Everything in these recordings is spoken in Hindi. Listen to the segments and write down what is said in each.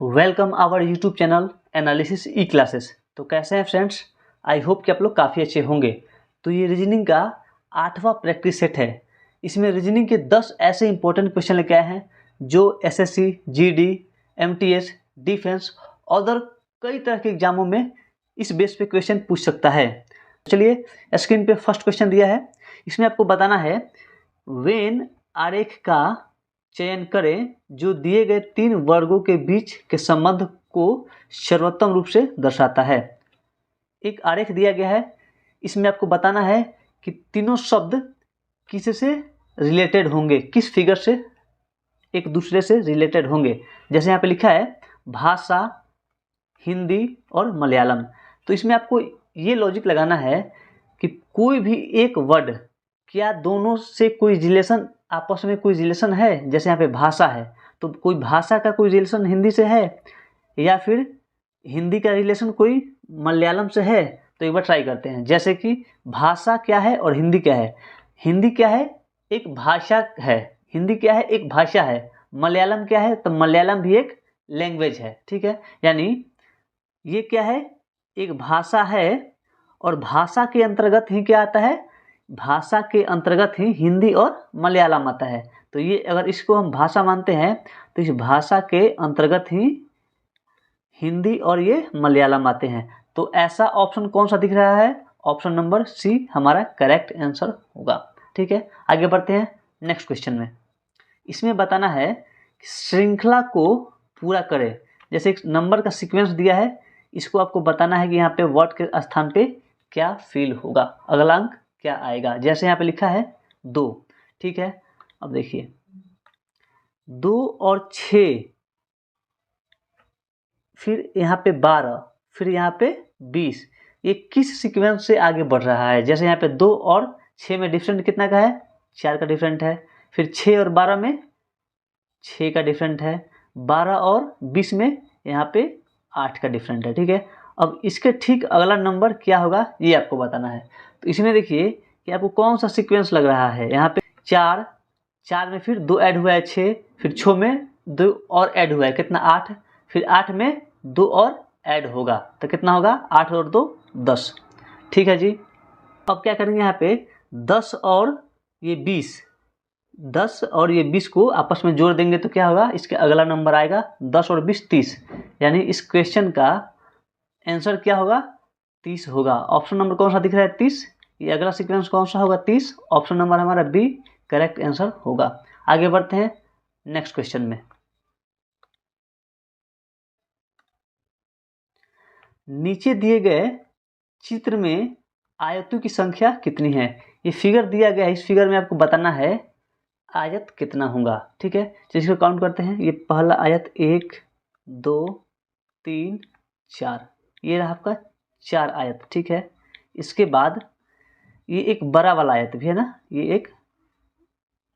Welcome our YouTube channel analysis E classes. तो कैसे हैं फ्रेंड्स, आई होप कि आप लोग काफ़ी अच्छे होंगे। तो ये रीजनिंग का 8वां प्रैक्टिस सेट है। इसमें रीजनिंग के 10 ऐसे इंपॉर्टेंट क्वेश्चन लेके आए हैं जो एसएससी, जीडी, एमटीएस, डिफेंस और कई तरह के एग्जामों में इस बेस पे क्वेश्चन पूछ सकता है। चलिए स्क्रीन पे फर्स्ट क्वेश्चन दिया है। इसमें आपको बताना है वेन आरेख का चयन करें जो दिए गए 3 वर्गों के बीच के संबंध को सर्वोत्तम रूप से दर्शाता है। एक आरेख दिया गया है, इसमें आपको बताना है कि तीनों शब्द किससे रिलेटेड होंगे, किस फिगर से एक दूसरे से रिलेटेड होंगे। जैसे यहाँ पे लिखा है भाषा, हिंदी और मलयालम। तो इसमें आपको ये लॉजिक लगाना है कि कोई भी एक वर्ड, क्या दोनों से कोई रिलेशन, आपस में कोई रिलेशन है। जैसे यहाँ पे भाषा है तो कोई भाषा का कोई रिलेशन हिंदी से है, या फिर हिंदी का रिलेशन कोई मलयालम से है। तो एक बार ट्राई करते हैं। जैसे कि भाषा क्या है और हिंदी क्या है। हिंदी क्या है, एक भाषा है। हिंदी क्या है, एक भाषा है। मलयालम क्या है, तो मलयालम भी एक लैंग्वेज है। ठीक है, यानी ये क्या है, एक भाषा है और भाषा के अंतर्गत ही क्या आता है, भाषा के अंतर्गत ही हिंदी और मलयालम आता है। तो ये अगर इसको हम भाषा मानते हैं तो इस भाषा के अंतर्गत ही हिंदी और ये मलयालम आते हैं। तो ऐसा ऑप्शन कौन सा दिख रहा है, ऑप्शन नंबर सी हमारा करेक्ट आंसर होगा। ठीक है, आगे बढ़ते हैं नेक्स्ट क्वेश्चन में। इसमें बताना है कि श्रृंखला को पूरा करें। जैसे एक नंबर का सीक्वेंस दिया है, इसको आपको बताना है कि यहाँ पे वर्ड के स्थान पे क्या फील होगा, अगला अंक क्या आएगा। जैसे यहाँ पे लिखा है 2। ठीक है, अब देखिए 2 और 6, फिर यहाँ पे 12, फिर यहाँ पे 20। ये किस सीक्वेंस से आगे बढ़ रहा है। जैसे यहाँ पे 2 और 6 में डिफरेंट कितना का है, 4 का डिफरेंट है। फिर 6 और 12 में 6 का डिफरेंट है। 12 और 20 में यहाँ पे 8 का डिफरेंट है। ठीक है, अब इसके ठीक अगला नंबर क्या होगा ये आपको बताना है। तो इसमें देखिए कि आपको कौन सा सीक्वेंस लग रहा है। यहाँ पे 4 में फिर 2 ऐड हुआ है 6, फिर 6 में 2 और ऐड हुआ है कितना 8, फिर 8 में 2 और ऐड होगा तो कितना होगा 8 और 2 10। ठीक है जी, अब क्या करेंगे यहाँ पे 10 और ये 20 को आपस में जोड़ देंगे तो क्या होगा, इसके अगला नंबर आएगा 10 और 20 30। यानी इस क्वेश्चन का आंसर क्या होगा, 30 होगा। ऑप्शन नंबर कौन सा दिख रहा है 30। ये अगला सीक्वेंस कौन सा होगा 30। ऑप्शन नंबर हमारा बी करेक्ट आंसर होगा। आगे बढ़ते हैं नेक्स्ट क्वेश्चन में। नीचे दिए गए चित्र में आयतों की संख्या कितनी है। ये फिगर दिया गया है, इस फिगर में आपको बताना है आयत कितना होगा। ठीक है, तो इसको काउंट करते हैं। ये पहला आयत 1 2 3 4, ये रहा आपका 4 आयत। ठीक है, इसके बाद ये एक बड़ा वाला आयत भी है ना, ये एक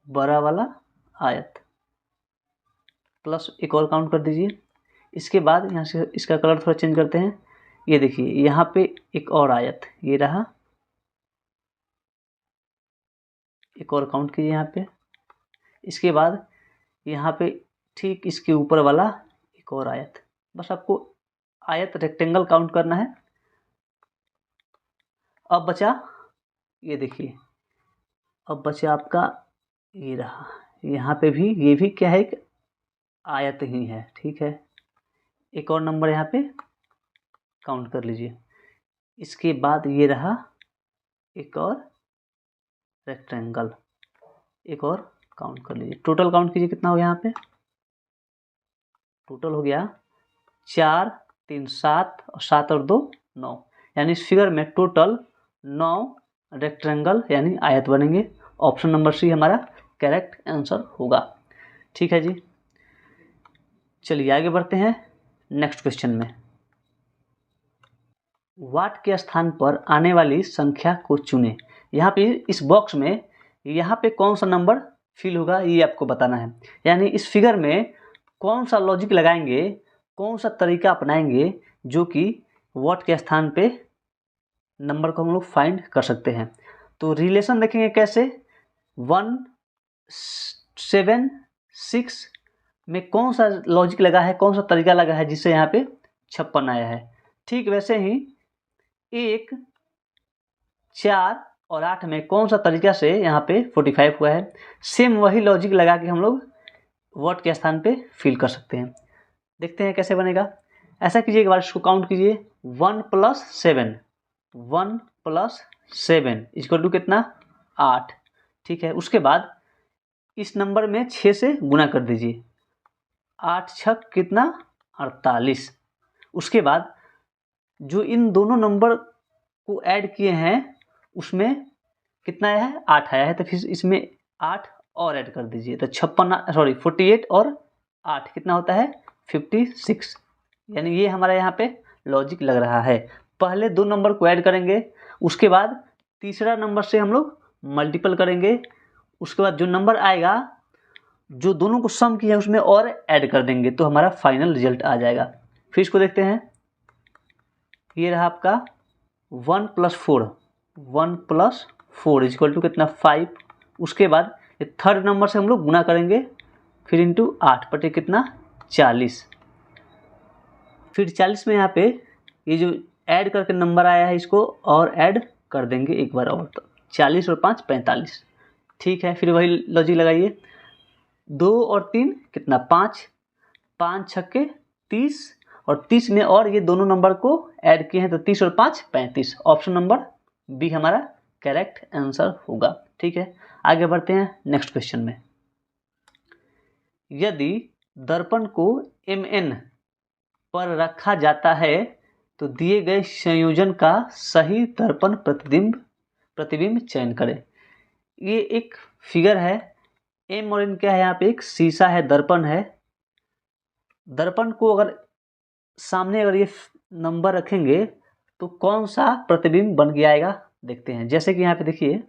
बड़ा वाला आयत, प्लस एक और काउंट कर दीजिए। इसके बाद यहाँ से इसका कलर थोड़ा चेंज करते हैं। ये देखिए यहाँ पे एक और आयत, ये रहा, एक और काउंट कीजिए यहाँ पे। इसके बाद यहाँ पे ठीक इसके ऊपर वाला एक और आयत। बस आपको आयत रेक्टेंगल काउंट करना है। अब बचा, ये देखिए अब बचा आपका ये रहा, यहाँ पे भी ये भी क्या है, एक आयत ही है। ठीक है, एक और नंबर यहाँ पे काउंट कर लीजिए। इसके बाद ये रहा एक और रेक्टेंगल, एक और काउंट कर लीजिए। टोटल काउंट कीजिए कितना हो गया यहाँ पे, टोटल हो गया 4 3 7 और 7 और 2 9। यानी इस फिगर में टोटल 9 रेक्टेंगल यानी आयत बनेंगे। ऑप्शन नंबर सी हमारा करेक्ट आंसर होगा। ठीक है जी, चलिए आगे बढ़ते हैं नेक्स्ट क्वेश्चन में। वाट के स्थान पर आने वाली संख्या को चुनें। यहाँ पे इस बॉक्स में यहाँ पे कौन सा नंबर फिल होगा ये आपको बताना है। यानी इस फिगर में कौन सा लॉजिक लगाएंगे, कौन सा तरीका अपनाएंगे जो कि वाट के स्थान पे नंबर को हम लोग फाइंड कर सकते हैं। तो रिलेशन देखेंगे कैसे, 1 7 6 में कौन सा लॉजिक लगा है, कौन सा तरीका लगा है जिससे यहाँ पे 56 आया है। ठीक वैसे ही 1, 4 और 8 में कौन सा तरीका से यहाँ पे 45 हुआ है। सेम वही लॉजिक लगा के हम लोग वर्ड के स्थान पे फिल कर सकते हैं। देखते हैं कैसे बनेगा। ऐसा कीजिए, एक बार इसको काउंट कीजिए। 1 + 7, 1 + 7 इक्वल टू कितना, 8। ठीक है, उसके बाद इस नंबर में 6 से गुना कर दीजिए। 8 6 कितना, 48। उसके बाद जो इन दोनों नंबर को ऐड किए हैं उसमें कितना आया है, 8 आया है। तो फिर इसमें 8 और ऐड कर दीजिए। तो 48 और 8 कितना होता है, 56। यानी ये हमारा यहाँ पे लॉजिक लग रहा है। पहले 2 नंबर को ऐड करेंगे, उसके बाद तीसरा नंबर से हम लोग मल्टीपल करेंगे। उसके बाद जो नंबर आएगा, जो दोनों को सम किया है उसमें और ऐड कर देंगे, तो हमारा फाइनल रिजल्ट आ जाएगा। फिर इसको देखते हैं। ये रहा आपका 1 + 4, 1 + 4 इक्वल टू कितना, 5। उसके बाद ये थर्ड नंबर से हम लोग गुना करेंगे, फिर इंटू 8 बटे कितना, 40। फिर 40 में यहाँ पे ये जो ऐड करके नंबर आया है इसको और ऐड कर देंगे एक बार और। तो 40 और 5 45। ठीक है, फिर वही लॉजिक लगाइए। 2 और 3 कितना, 5, 5 छक्के 30 और 30 में और ये दोनों नंबर को ऐड किए हैं, तो 30 और 5 35। ऑप्शन नंबर बी हमारा करेक्ट आंसर होगा। ठीक है, आगे बढ़ते हैं नेक्स्ट क्वेश्चन में। यदि दर्पण को mn पर रखा जाता है तो दिए गए संयोजन का सही दर्पण प्रतिबिंब चयन करें। ये एक फिगर है। m और n क्या है, यहाँ पे एक शीशा है, दर्पण है। दर्पण को अगर सामने अगर ये नंबर रखेंगे तो कौन सा प्रतिबिंब बन के आएगा, देखते हैं। जैसे कि यहाँ पे देखिए,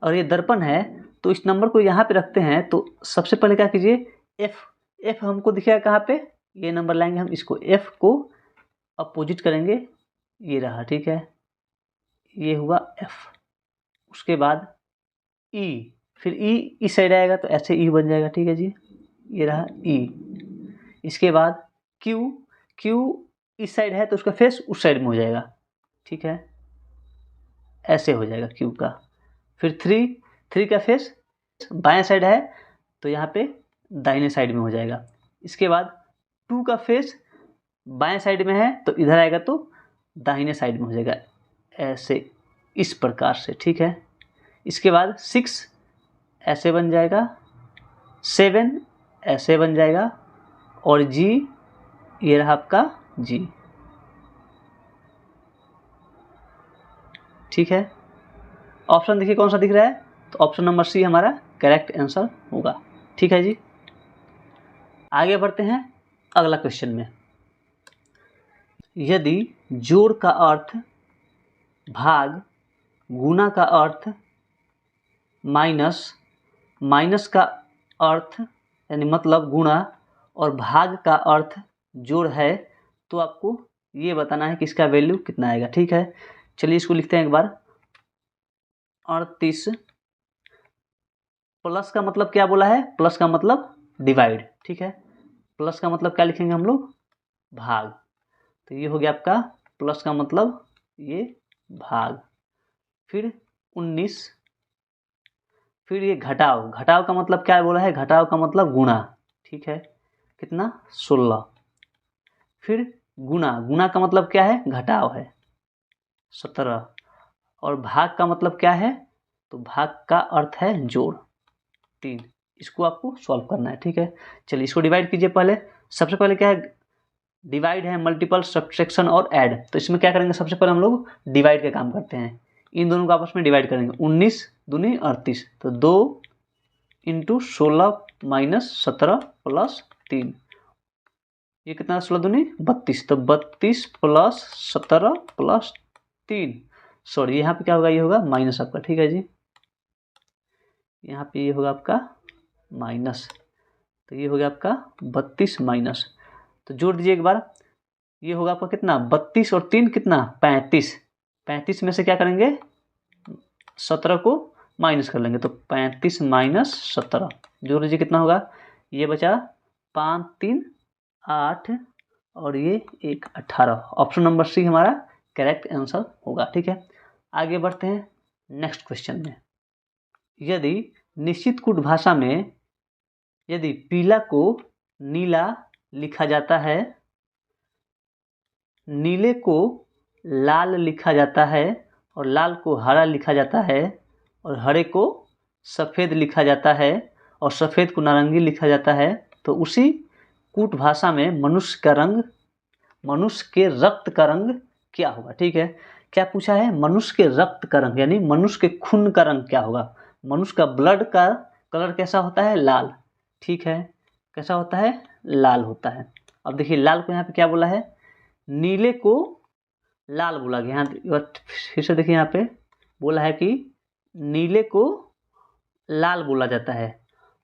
और ये दर्पण है तो इस नंबर को यहाँ पे रखते हैं, तो सबसे पहले क्या कीजिए, f हमको दिखेगा कहाँ पे, ये नंबर लाएंगे हम, इसको f को अपोजिट करेंगे, ये रहा। ठीक है, ये हुआ f। उसके बाद e, फिर e इस साइड आएगा तो ऐसे e बन जाएगा। ठीक है जी, ये रहा e। इसके बाद q इस साइड है तो उसका फेस उस साइड में हो जाएगा। ठीक है, ऐसे हो जाएगा q का। फिर 3 का फेस बाएं साइड है तो यहाँ पे दाहिने साइड में हो जाएगा। इसके बाद 2 का फेस बाएं साइड में है तो इधर आएगा तो दाहिने साइड में हो जाएगा, ऐसे इस प्रकार से। ठीक है, इसके बाद 6 ऐसे बन जाएगा, 7 ऐसे बन जाएगा, और G ये रहा आपका G। ठीक है, ऑप्शन देखिए कौन सा दिख रहा है, तो ऑप्शन नंबर सी हमारा करेक्ट आंसर होगा। ठीक है जी, आगे बढ़ते हैं अगला क्वेश्चन में। यदि जोड़ का अर्थ भाग, गुना का अर्थ माइनस का अर्थ यानी मतलब गुणा, और भाग का अर्थ जोड़ है, तो आपको ये बताना है कि इसका वैल्यू कितना आएगा। ठीक है, चलिए इसको लिखते हैं एक बार। 38 प्लस का मतलब क्या बोला है, प्लस का मतलब डिवाइड। ठीक है, प्लस का मतलब क्या लिखेंगे हम लोग, भाग। तो ये हो गया आपका प्लस का मतलब ये भाग। फिर 19, फिर ये घटाव का मतलब क्या बोला है, घटाव का मतलब गुणा। ठीक है, कितना, 16। फिर गुना का मतलब क्या है, घटाव है, 17। और भाग का मतलब क्या है, तो भाग का अर्थ है जोड़, 3। इसको आपको सॉल्व करना है। ठीक है, चलिए इसको डिवाइड कीजिए। पहले सबसे पहले क्या है, डिवाइड है, मल्टीपल, सब्ट्रैक्शन और ऐड। तो इसमें क्या करेंगे, सबसे पहले हम लोग डिवाइड का काम करते हैं। इन दोनों को आपस में डिवाइड करेंगे। 19 दूनी 38, तो 2 × 16 - 17 + 3, ये कितना, 16 दूनी 32, तो 32 + 17 + 3। सॉरी, यहाँ पे क्या होगा, ये होगा माइनस आपका। ठीक है जी, यहाँ पे ये होगा आपका माइनस, तो ये हो गया आपका 32 माइनस। तो जोड़ दीजिए एक बार, ये होगा आपका कितना, 32 और 3 कितना, 35। 35 में से क्या करेंगे, 17 को माइनस कर लेंगे, तो 35 - 17 जोड़ लीजिए कितना होगा, ये बचा 5 3 8 और ये 1 18। ऑप्शन नंबर सी हमारा करेक्ट आंसर होगा। ठीक है, आगे बढ़ते हैं नेक्स्ट क्वेश्चन में। यदि निश्चित कूट भाषा में यदि पीला को नीला लिखा जाता है, नीले को लाल लिखा जाता है और लाल को हरा लिखा जाता है और हरे को सफ़ेद लिखा जाता है और सफ़ेद को नारंगी लिखा जाता है, तो उसी कूट भाषा में मनुष्य के रक्त का रंग क्या होगा। ठीक है, क्या पूछा है, मनुष्य के रक्त का रंग यानी मनुष्य के खून का रंग क्या होगा। मनुष्य का ब्लड का कलर कैसा होता है, लाल। ठीक है, कैसा होता है, लाल होता है। अब देखिए लाल को यहाँ पे क्या बोला है, नीले को लाल बोला गया। यहाँ फिर से देखिए यहाँ पे बोला है कि नीले को लाल बोला जाता है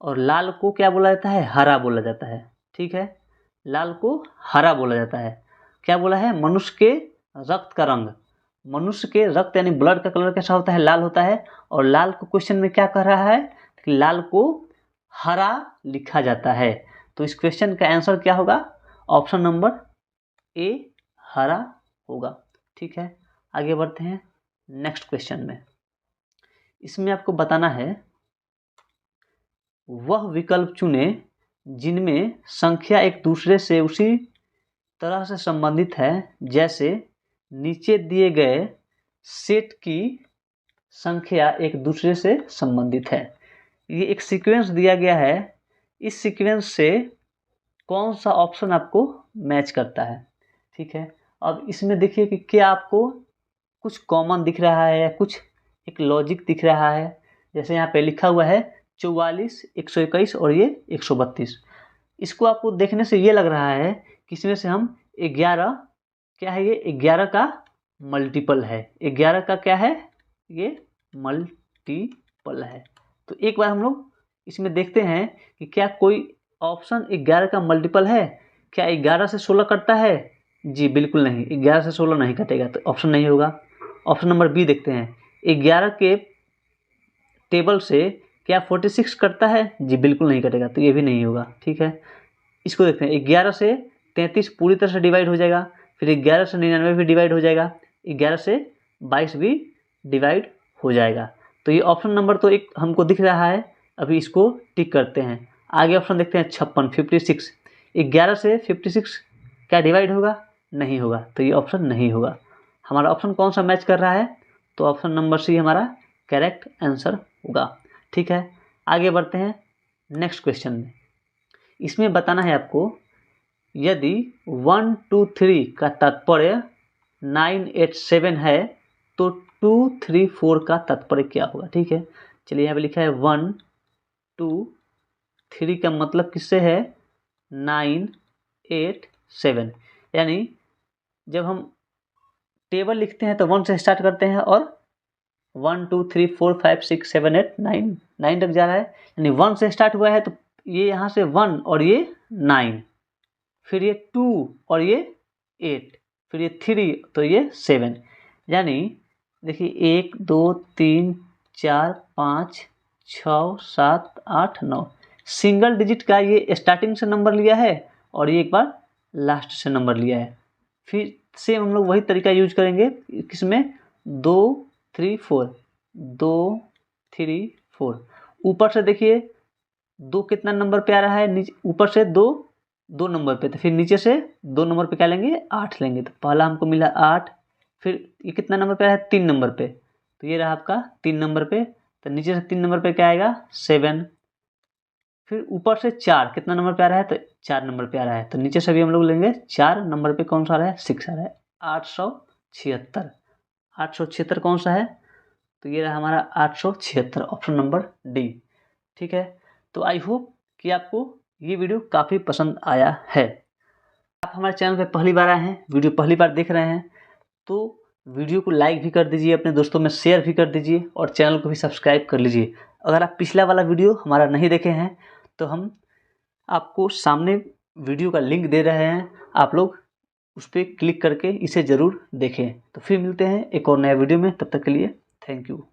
और लाल को क्या बोला जाता है, हरा बोला जाता है। ठीक है, लाल को हरा बोला जाता है। क्या बोला है, मनुष्य के रक्त का रंग, मनुष्य के रक्त यानी ब्लड का कलर कैसा होता है, लाल होता है। और लाल को क्वेश्चन में क्या कह रहा है कि लाल को हरा लिखा जाता है। तो इस क्वेश्चन का आंसर क्या होगा, ऑप्शन नंबर ए हरा होगा। ठीक है, आगे बढ़ते हैं नेक्स्ट क्वेश्चन में। इसमें आपको बताना है वह विकल्प चुने जिनमें संख्या एक दूसरे से उसी तरह से संबंधित है जैसे नीचे दिए गए सेट की संख्या एक दूसरे से संबंधित है। ये एक सीक्वेंस दिया गया है, इस सीक्वेंस से कौन सा ऑप्शन आपको मैच करता है। ठीक है, अब इसमें देखिए कि क्या आपको कुछ कॉमन दिख रहा है या कुछ एक लॉजिक दिख रहा है। जैसे यहाँ पे लिखा हुआ है 44, 121 और ये 132। इसको आपको देखने से ये लग रहा है कि इसमें से हम 11, क्या है ये 11 का मल्टीपल है। 11 का क्या है, ये मल्टीपल है। तो एक बार हम लोग इसमें देखते हैं कि क्या कोई ऑप्शन 11 का मल्टीपल है। क्या 11 से 16 कटता है, जी बिल्कुल नहीं, 11 से 16 नहीं कटेगा, तो ऑप्शन नहीं होगा। ऑप्शन नंबर बी देखते हैं, 11 के टेबल से क्या 46 कटता है, जी बिल्कुल नहीं कटेगा, तो ये भी नहीं होगा। ठीक है, इसको देखते हैं, 11 से 33 पूरी तरह से डिवाइड हो जाएगा, फिर 11 से 99 भी डिवाइड हो जाएगा, 11 से 22 भी डिवाइड हो जाएगा। तो ये ऑप्शन नंबर तो एक हमको दिख रहा है, अभी इसको टिक करते हैं। आगे ऑप्शन देखते हैं 56, 56, 11 से 56 क्या डिवाइड होगा, नहीं होगा, तो ये ऑप्शन नहीं होगा। हमारा ऑप्शन कौन सा मैच कर रहा है, तो ऑप्शन नंबर सी हमारा करेक्ट आंसर होगा। ठीक है, आगे बढ़ते हैं नेक्स्ट क्वेश्चन में। इसमें बताना है आपको यदि 1 2 3 का तात्पर्य 9 8 7 है तो 2 3 4 का तात्पर्य क्या होगा। ठीक है, चलिए यहाँ पे लिखा है 1 2 3 का मतलब किससे है, 9 8 7। यानी जब हम टेबल लिखते हैं तो 1 से स्टार्ट करते हैं और 1 2 3 4 5 6 7 8 9 तक जा रहा है। यानी 1 से स्टार्ट हुआ है तो ये यहाँ से 1 और ये 9, फिर ये 2 और ये 8, फिर ये 3 तो ये 7। यानी देखिए 1 2 3 4 5 6 7 8 9 सिंगल डिजिट का ये स्टार्टिंग से नंबर लिया है और ये एक बार लास्ट से नंबर लिया है। फिर से हम लोग वही तरीका यूज करेंगे किसमें, 2 3 4 2 3 4। ऊपर से देखिए 2 कितना नंबर पे आ रहा है, नीचे ऊपर से 2 नंबर पे, तो फिर नीचे से 2 नंबर पे क्या लेंगे, 8 लेंगे। तो पहला हमको मिला 8, फिर ये कितना नंबर पे आ रहा है, 3 नंबर पे, तो ये रहा आपका 3 नंबर पे। तो नीचे से 3 नंबर पे क्या आएगा, 7। फिर ऊपर से 4 कितना नंबर पे आ रहा है, तो 4 नंबर पे आ रहा है, तो नीचे से भी हम लोग लेंगे 4 नंबर पे कौन सा आ रहा है, 6 आ रहा है। 876, 876 कौन सा है, तो ये रहा हमारा 876, ऑप्शन नंबर डी। ठीक है, तो आई होप कि आपको ये वीडियो काफ़ी पसंद आया है। आप हमारे चैनल पे पहली बार आए हैं, वीडियो पहली बार देख रहे हैं, तो वीडियो को लाइक भी कर दीजिए, अपने दोस्तों में शेयर भी कर दीजिए और चैनल को भी सब्सक्राइब कर लीजिए। अगर आप पिछला वाला वीडियो हमारा नहीं देखे हैं तो हम आपको सामने वीडियो का लिंक दे रहे हैं, आप लोग उस पर क्लिक करके इसे ज़रूर देखें। तो फिर मिलते हैं एक और नया वीडियो में, तब तक के लिए थैंक यू।